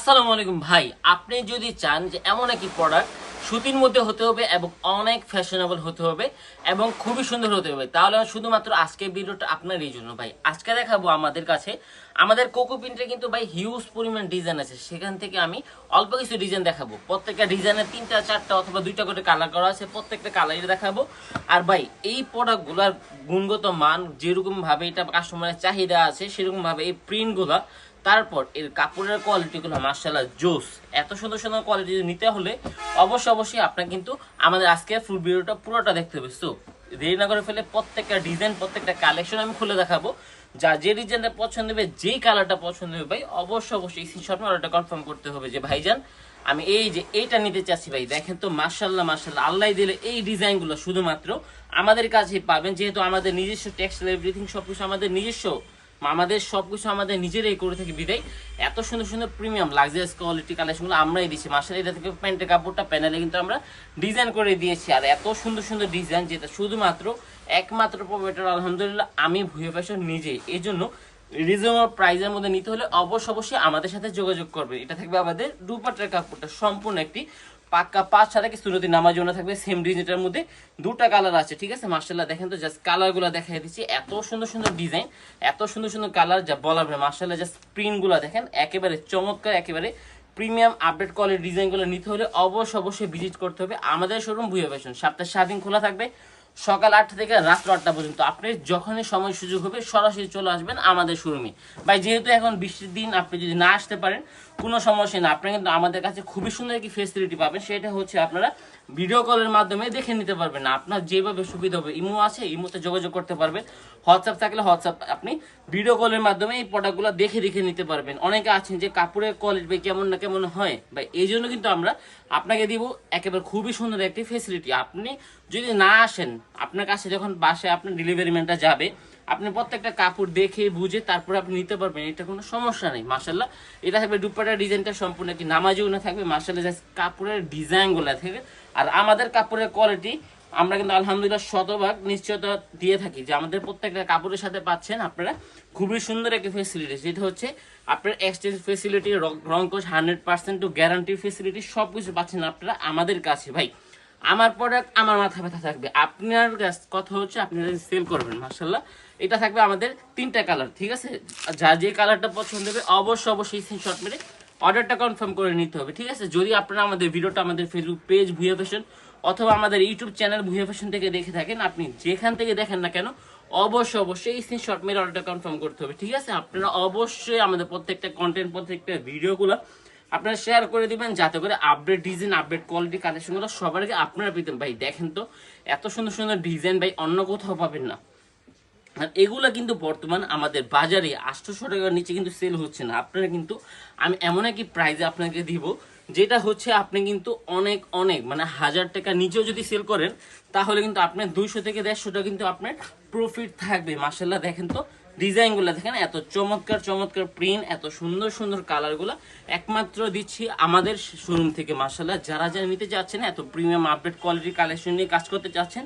আসসালামু আলাইকুম ভাই, আপনি যদি চান যে এমন একটি প্রোডাক্ট সুতির মধ্যে হতে হবে এবং অনেক ফ্যাশনেবল হতে হবে এবং খুবই সুন্দর হতে হবে, তাহলে শুধুমাত্র আজকের ভিডিওটা আপনার এই জন্য ভাই। আজকে দেখাবো আমাদের কাছে আমাদের কোকো প্রিন্টে কিন্তু ভাই হিউজ পরিমাণ ডিজাইন আছে, সেখান থেকে আমি অল্প কিছু ডিজাইন দেখাবো। প্রত্যেকটা ডিজাইনের 3টা 4টা অথবা 2টা করে কালার করা আছে, প্রত্যেকটা কালারই দেখাবো। আর ভাই এই প্রোডাক্টগুলোর গুণগত মান যেরকম ভাবে এটা কাস্টমারের চাহিদা আছে সেরকম ভাবে এই প্রিন্টগুলো, তারপর এর কাপড়ের কোয়ালিটিগুলো মাশাআল্লাহ জোস। এত সুন্দর সুন্দর কোয়ালিটি নিতে হলে অবশ্যই আপনার কিন্তু আমাদের আজকে ফুল ভিডিওটা পুরোটা দেখতে হবে। সো দেরি না করে ফেলে প্রত্যেকটা ডিজাইন প্রত্যেকটা কালেকশন আমি খুলে দেখাবো। যা যে ডিজাইনটা পছন্দ হবে, যেই কালারটা পছন্দ হবে ভাই অবশ্যই স্ক্রিনশট নিয়ে অর্ডারটা কনফার্ম করতে হবে যে ভাইজান আমি এই যে এইটা নিতে চাচ্ছি। ভাই দেখেন তো মাশাআল্লাহ আল্লাহ দিলে এই ডিজাইনগুলো শুধুমাত্র আমাদের কাছেই পাবেন, যেহেতু আমাদের নিজস্ব টেক্সটাইল এভরিথিং সবকিছু আমাদের সবকিছু আমাদের নিজেরাই করে থাকি বিদায় এত সুন্দর সুন্দর প্রিমিয়াম লাক্সারিয়াস কোয়ালিটি কালেকশনগুলো আমরাই দিচ্ছি। মাশাআল্লাহ এটা থেকে প্যান্টের কাপড়টা প্যানেলে কিন্তু আমরা ডিজাইন করে দিয়েছি, আর এত সুন্দর সুন্দর ডিজাইন যেটা শুধুমাত্র একমাত্র প্রোভাইডার আলহামদুলিল্লাহ আমি ভুয়া ফ্যাশন নিজে। এই জন্য রিজনেবল প্রাইসের মধ্যে নিতে হলে অবশ্যই আমাদের সাথে যোগাযোগ করবে। এটা থাকবে আমাদের দুপাট্টার কাপড়টা সম্পূর্ণ একটি পাক্কা 5 সাথে সুরতি নামার জন্য থাকবে সেম ডিজাইনটার মধ্যে 2টা কালার আছে, ঠিক আছে। মাশাআল্লাহ দেখেন তো জাস্ট কালারগুলো দেখাই দিচ্ছি, এত সুন্দর সুন্দর ডিজাইন এত সুন্দর সুন্দর কালার যা বলার ভাই। মাশাআল্লাহ জাস্ট প্রিন্টগুলো দেখেন একেবারে চমৎকার, একেবারে প্রিমিয়াম আপডেট কোয়ালিটির ডিজাইনগুলো নিতে হলে অবশ্যই ভিজিট করতে হবে আমাদের শোরুম ভুয়া ফ্যাশন। সপ্তাহে 7 দিন খোলা থাকবে, সকাল 8টা থেকে রাত্র 8টা পর্যন্ত। আপনি যখনই সময় সুযোগ হবে সরাসরি চলে আসবেন আমাদের শোরুমে। ভাই যেহেতু এখন বৃষ্টির দিন, আপনি যদি না আসতে পারেন কোনো সমস্যা না, আপনি কিন্তু আমাদের কাছে খুবই সুন্দর একটি ফেসিলিটি পাবেন। সেটা হচ্ছে আপনারা ভিডিও কলের মাধ্যমে দেখে নিতে পারবেন। আপনার যেভাবে সুবিধা হবে, ইমো আছে ইমোতে যোগাযোগ করতে পারবেন, হোয়াটসঅ্যাপ থাকলে হোয়াটসঅ্যাপ আপনি ভিডিও কলের মাধ্যমে এই প্রোডাক্টগুলো দেখে নিতে পারবেন। অনেকে আছেন যে কাপড়ের কোয়ালিটি কেমন না কেমন হয় ভাই, এই জন্য কিন্তু আমরা আপনাকে দিব একেবারে খুবই সুন্দর একটি ফেসিলিটি। আপনি যদি না আসেন, আপনার কাছে যখন বাসায় আপনার ডেলিভারি ম্যানটা যাবে, আপনি প্রত্যেকটা কাপড় দেখে বুঝে তারপরে আপনি নিতে পারবেন, এটা কোনো সমস্যা নেই। মাশাআল্লাহ এটা থাকবে দুপাট্টার ডিজাইনটা সম্পূর্ণ একটি নামাজি না থাকবে। মাশাআল্লাহ জাস্ট কাপড়ের ডিজাইনগুলো থাকবে। আর আমাদের কাপড়ের কোয়ালিটি আমরা কিন্তু আলহামদুলিল্লাহ শতভাগ নিশ্চয়তা দিয়ে থাকি যে আমাদের প্রত্যেকটা কাপড়ের সাথে পাচ্ছেন আপনারা খুবই সুন্দর একটি ফেসিলিটি, যেটা হচ্ছে আপনার এক্সচেঞ্জ ফেসিলিটি, রংকশ 100% টু গ্যারান্টি ফেসিলিটি সবকিছু পাচ্ছেন আপনারা আমাদের কাছে। ভাই আমার প্রোডাক্ট আমার মাথা ব্যথা থাকবে, আপনার কথা হচ্ছে আপনারা সেল করবেন। মাশাআল্লাহ এটা থাকবে আমাদের 3টা কালার, ঠিক আছে। যা যে কালারটা পছন্দ হবে অবশ্যই স্ক্রিনশট মেরে অর্ডারটা কনফার্ম করে নিতে হবে, ঠিক আছে। যদি আপনারা আমাদের ভিডিওটা আমাদের ফেসবুক পেজ ভুয়া ফ্যাশন অথবা আমাদের ইউটিউব চ্যানেল ভুয়া ফ্যাশন থেকে দেখে থাকেন, আপনি যেখান থেকে দেখেন না কেন অবশ্যই স্ক্রিনশট মেরে অর্ডারটা কনফার্ম করতে হবে, ঠিক আছে। আপনারা অবশ্যই আমাদের প্রত্যেকটা কন্টেন্ট প্রত্যেকটা ভিডিওগুলো আপনারা শেয়ার করে দিবেন, যাতে করে আপডেট ডিজাইন আপডেট কোয়ালিটি কালেকশনগুলো সবার আগে আপনারা পেতেন। ভাই দেখেন তো এত সুন্দর সুন্দর ডিজাইন ভাই অন্য কোথাও পাবেন না। আর এগুলা কিন্তু বর্তমান আমাদের বাজারে 800 টাকার নিচে কিন্তু সেল হচ্ছে না। আপনারা কিন্তু আমি এমন একটি প্রাইজে আপনাকে দিব যেটা হচ্ছে আপনি কিন্তু অনেক মানে 1000 টাকা নিচেও যদি সেল করেন তাহলে কিন্তু আপনার 200 থেকে 150 টাকা কিন্তু আপনার প্রফিট থাকবে। মাশাআল্লাহ দেখেন তো ডিজাইনগুলো দেখেন, এত চমৎকার প্রিন্ট, এত সুন্দর কালারগুলো একমাত্র দিচ্ছি আমাদের শোরুম থেকে। মাশাআল্লাহ যারা নিতে চাচ্ছেন, এত প্রিমিয়াম আপডেট কোয়ালিটির কালেকশন নিয়ে কাজ করতে চাচ্ছেন,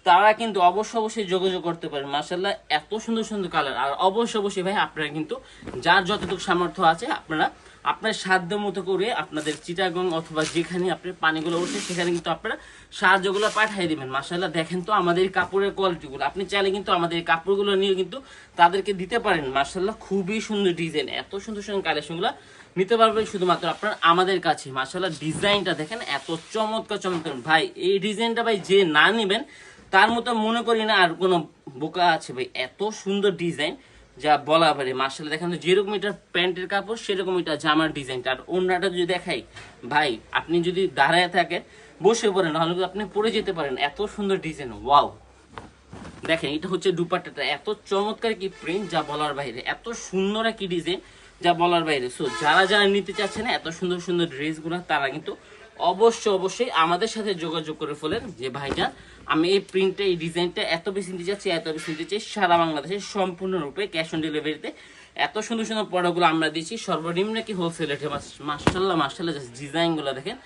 তারা কিন্তু অবশ্যই যোগাযোগ করতে পারেন। মাশাআল্লাহ এত সুন্দর কালার। আর অবশ্যই ভাই আপনারা কিন্তু যার যতটুকু সামর্থ্য আছে আপনারা আপনার সাধ্য মতো করে আপনাদের চিটাগং অথবা যেখানে আপনার পানিগুলো উঠে সেখানে কিন্তু আপনারা সাহায্যগুলো পাঠিয়ে দিবেন। মাশাআল্লাহ দেখেন তো আমাদের কাপড়ের কোয়ালিটিগুলো, আপনি চাইলে কিন্তু আমাদের কাপড়গুলো নিয়ে কিন্তু তাদেরকে দিতে পারেন। মাশাআল্লাহ খুবই সুন্দর ডিজাইন, এত সুন্দর কালেকশনগুলো নিতে পারবেন শুধুমাত্র আপনার আমাদের কাছে। মাশাআল্লাহ ডিজাইনটা দেখেন এত চমৎকার ভাই, এই ডিজাইনটা ভাই যে না নেবেন তার মতো মনে করি না আর কোনো বোকা আছে ভাই। এত সুন্দর ডিজাইন যা বলা পারে। মাশাআল্লাহ দেখেন যেরকম এটা প্যান্টের কাপড় সেরকম এটা জামার ডিজাইনটা। আর ওড়নাটা যদি দেখাই ভাই, আপনি যদি দাঁড়ায় থাকেন বসে পড়েন তাহলে আপনি পরে যেতে পারেন, এত সুন্দর ডিজাইন। ওয়াও দেখেন এটা হচ্ছে দুপাট্টাটা, এত চমৎকার কি প্রিন্ট যা বলার বাইরে, এত সুন্দর একটি ডিজাইন যা বলার বাইরে। সো যারা নিতে চাচ্ছেন এত সুন্দর ড্রেসগুলো, তারা কিন্তু অবশ্যই আমাদের সাথে যোগাযোগ করে ফেলেন যে ভাইজান আমি এই প্রিন্টটা এই ডিজাইনটা এত বেশি নিতে চাই সারা বাংলাদেশে সম্পূর্ণরূপে ক্যাশ অন ডেলিভারিতে। এত সুন্দর প্রোডাক্টগুলো আমরা দিচ্ছি সর্বনিম্ন কি হোলসেল রেটে। মাশাআল্লাহ ডিজাইনগুলো দেখেন,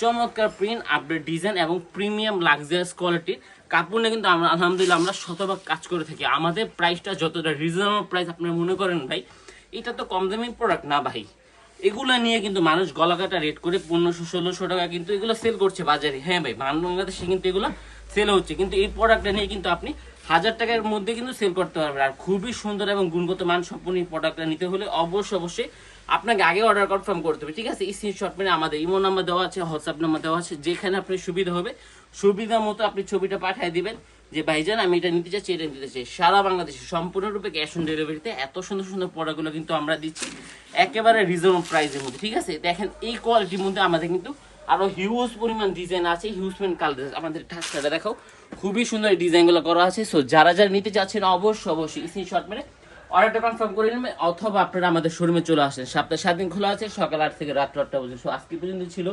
চমৎকার প্রিন্ট আপডেট ডিজাইন এবং প্রিমিয়াম লাক্সারিয়াস কোয়ালিটির কাপড় নিয়ে কিন্তু আমরা আলহামদুলিল্লাহ আমরা শতভাগ কাজ করে থাকি। আমাদের প্রাইসটা যতটা রিজনেবল প্রাইস আপনারা মনে করেন ভাই, এটা তো কম দামি প্রোডাক্ট না ভাই। এগুলো নিয়ে কিন্তু মানুষ গলাকাটা রেট করে 1500-1600 টাকা কিন্তু এগুলো সেল করছে বাজারে। হ্যাঁ ভাই, বাংলাদেশে কিন্তু এগুলো সেল হচ্ছে, কিন্তু এই প্রোডাক্টটা নিয়ে কিন্তু আপনি 1000 টাকার মধ্যে কিন্তু সেল করতে পারবেন। আর খুবই সুন্দর এবং গুণগত মান সম্পন্ন এই প্রোডাক্টটা নিতে হলে অবশ্যই আপনাকে আগে অর্ডার কনফার্ম করতে হবে, ঠিক আছে? স্ক্রিনশট মেরে আমাদের ইমো নাম্বার দেওয়া আছে, হোয়াটসঅ্যাপ নাম্বার দেওয়া আছে, যেখানে আপনার সুবিধা হবে সুবিধা মতো আপনি ছবিটা পাঠিয়ে দিবেন যে ভাইজান আমি এটা নিতে চাচ্ছি, এটা নিতে চাই। সারা বাংলাদেশে সম্পূর্ণরূপে ক্যাশ অন ডেলিভারিতে এত সুন্দর সুন্দর প্রোডাক্টগুলো কিন্তু আমরা দিচ্ছি একেবারে রিজনেবল প্রাইসের মধ্যে, ঠিক আছে? দেখেন এই কোয়ালিটির মধ্যে আমাদের কিন্তু আরো হিউজ পরিমাণ ডিজাইন আছে, হিউজ পরিমাণ কালার। আমাদের ঠাসটা দেখাও, খুবই সুন্দর ডিজাইনগুলো করা আছে। সো যারা যারা নিতে চাচ্ছেন অবশ্যই স্ক্রিনশট মেরে অর্ডারটা কনফার্ম করে নেবেন, অথবা আপনারা আমাদের শোরুমে চলে আসেন। সপ্তাহে 7 দিন খোলা আছে, সকাল 8 থেকে রাত 8টা পর্যন্ত। সো আজকে পর্যন্ত ছিল,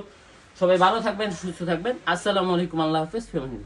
সবাই ভালো থাকবেন, সুস্থ থাকবেন। আসসালামু আলাইকুম, আল্লাহ হাফেজ, ফেমিনিন।